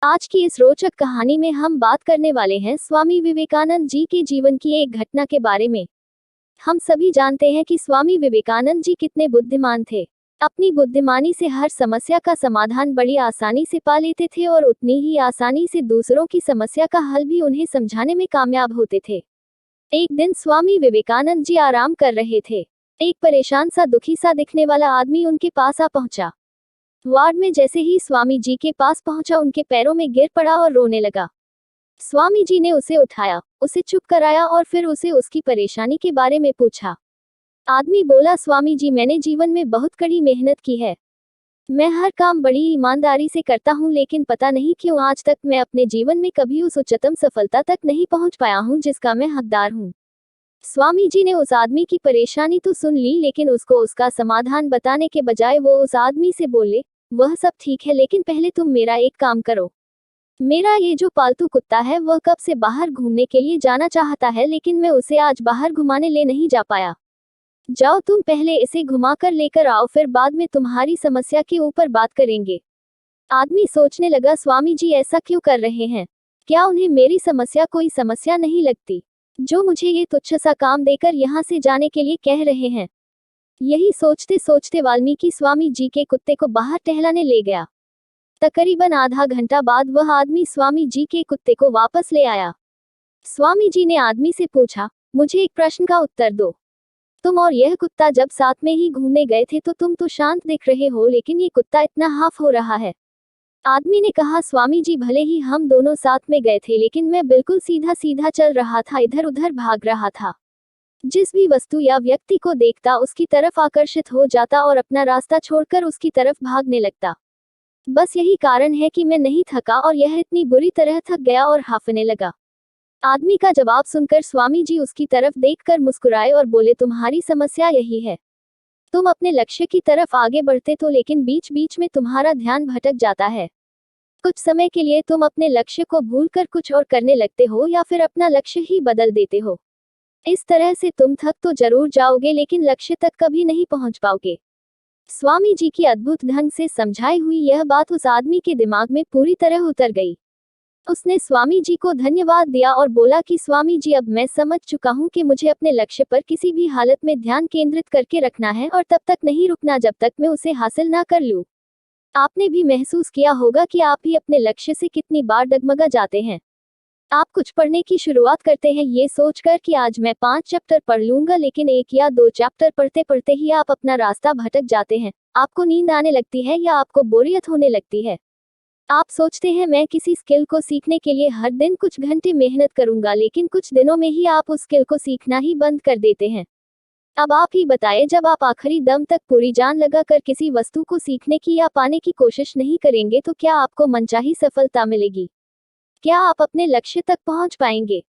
आज की इस रोचक कहानी में हम बात करने वाले हैं स्वामी विवेकानंद जी के जीवन की एक घटना के बारे में। हम सभी जानते हैं कि स्वामी विवेकानंद जी कितने बुद्धिमान थे। अपनी बुद्धिमानी से हर समस्या का समाधान बड़ी आसानी से पा लेते थे और उतनी ही आसानी से दूसरों की समस्या का हल भी उन्हें समझाने में कामयाब होते थे। एक दिन स्वामी विवेकानंद जी आराम कर रहे थे। एक परेशान सा दुखी सा दिखने वाला आदमी उनके पास आ पहुंचा। वार्ड में जैसे ही स्वामी जी के पास पहुंचा, उनके पैरों में गिर पड़ा और रोने लगा। स्वामी जी ने उसे उठाया, उसे चुप कराया और फिर उसे उसकी परेशानी के बारे में पूछा। आदमी बोला, स्वामी जी, मैंने जीवन में बहुत कड़ी मेहनत की है। मैं हर काम बड़ी ईमानदारी से करता हूँ, लेकिन पता नहीं क्यों आज तक मैं अपने जीवन में कभी उस उच्चतम सफलता तक नहीं पहुँच पाया हूँ जिसका मैं हकदार हूँ। स्वामी जी ने उस आदमी की परेशानी तो सुन ली, लेकिन उसको उसका समाधान बताने के बजाय वो उस आदमी से बोले, वह सब ठीक है, लेकिन पहले तुम मेरा एक काम करो। मेरा ये जो पालतू कुत्ता है वह कब से बाहर घूमने के लिए जाना चाहता है, लेकिन मैं उसे आज बाहर घुमाने ले नहीं जा पाया। जाओ, तुम पहले इसे घुमा कर लेकर आओ, फिर बाद में तुम्हारी समस्या के ऊपर बात करेंगे। आदमी सोचने लगा, स्वामी जी ऐसा क्यों कर रहे हैं? क्या उन्हें मेरी समस्या कोई समस्या नहीं लगती, जो मुझे ये तुच्छ सा काम देकर यहाँ से जाने के लिए कह रहे हैं? यही सोचते सोचते वाल्मीकि स्वामी जी के कुत्ते को बाहर टहलाने ले गया। तकरीबन आधा घंटा बाद वह आदमी स्वामी जी के कुत्ते को वापस ले आया। स्वामी जी ने आदमी से पूछा, मुझे एक प्रश्न का उत्तर दो। तुम और यह कुत्ता जब साथ में ही घूमने गए थे तो तुम तो शांत दिख रहे हो, लेकिन ये कुत्ता इतना हाफ हो रहा है। आदमी ने कहा, स्वामी जी, भले ही हम दोनों साथ में गए थे, लेकिन मैं बिल्कुल सीधा सीधा चल रहा था, इधर उधर भाग रहा था। जिस भी वस्तु या व्यक्ति को देखता उसकी तरफ आकर्षित हो जाता और अपना रास्ता छोड़कर उसकी तरफ भागने लगता। बस यही कारण है कि मैं नहीं थका और यह इतनी बुरी तरह थक गया और हांफने लगा। आदमी का जवाब सुनकर स्वामी जी उसकी तरफ देखकर मुस्कुराए और बोले, तुम्हारी समस्या यही है। तुम अपने लक्ष्य की तरफ आगे बढ़ते तो, लेकिन बीच बीच में तुम्हारा ध्यान भटक जाता है। कुछ समय के लिए तुम अपने लक्ष्य को भूलकर कुछ और करने लगते हो या फिर अपना लक्ष्य ही बदल देते हो। इस तरह से तुम थक तो जरूर जाओगे, लेकिन लक्ष्य तक कभी नहीं पहुंच पाओगे। स्वामी जी की अद्भुत ढंग से समझाई हुई यह बात उस आदमी के दिमाग में पूरी तरह उतर गई। उसने स्वामी जी को धन्यवाद दिया और बोला कि स्वामी जी, अब मैं समझ चुका हूँ कि मुझे अपने लक्ष्य पर किसी भी हालत में ध्यान केंद्रित करके रखना है और तब तक नहीं रुकना जब तक मैं उसे हासिल ना कर लूँ। आपने भी महसूस किया होगा कि आप ही अपने लक्ष्य से कितनी बार डगमगा जाते हैं। आप कुछ पढ़ने की शुरुआत करते हैं ये सोचकर कि आज मैं 5 चैप्टर पढ़ लूंगा, लेकिन 1 या 2 चैप्टर पढ़ते पढ़ते ही आप अपना रास्ता भटक जाते हैं। आपको नींद आने लगती है या आपको बोरियत होने लगती है। आप सोचते हैं, मैं किसी स्किल को सीखने के लिए हर दिन कुछ घंटे मेहनत करूंगा, लेकिन कुछ दिनों में ही आप उस स्किल को सीखना ही बंद कर देते हैं। अब आप ही बताएं, जब आप आखिरी दम तक पूरी जान लगाकर किसी वस्तु को सीखने की या पाने की कोशिश नहीं करेंगे तो क्या आपको मनचाही सफलता मिलेगी? क्या आप अपने लक्ष्य तक पहुंच पाएंगे?